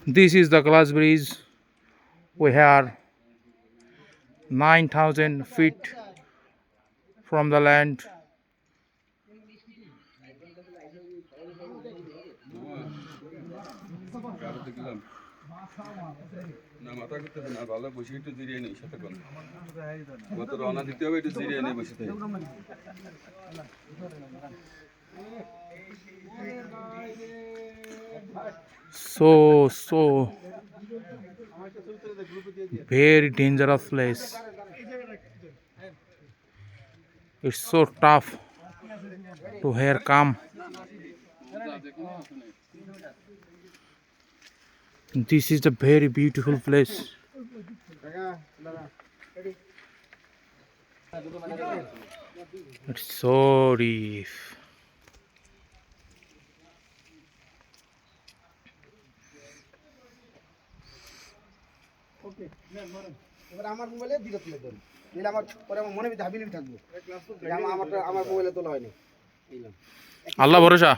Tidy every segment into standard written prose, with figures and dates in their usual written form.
This is the glass bridge. We have 9,000 feet from the land. না মাথা করতেছে না ভালো বসে একটু জিরিয়ে নেই সাথে কোন কত রওনা দিতে হবে একটু জিরিয়ে নেই বসে থেকে So very dangerous place. It's so tough to here come. This is a very beautiful place. It's so deep. এবার আমার মোবাইলে দিকে তুলে দেন নিলে আমার পরে আমার মনে ভাবিনি থাকবো আমার মোবাইলে তোলা হয়নি নিলাম আল্লাহ ভরসা।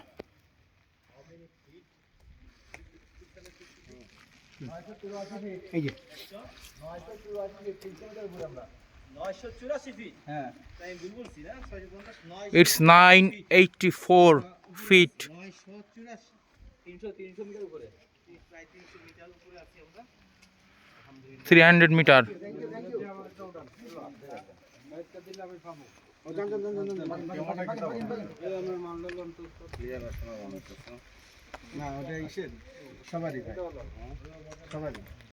এই যে 984 ফিট হ্যাঁ তাই ভুল বলছি না 650 It's 984 feet. 984 300 মিটার উপরে প্রায় 300 মিটার উপরে আছি আমরা 300 meter. না ওটা ইসের সবারই ভাই সবারই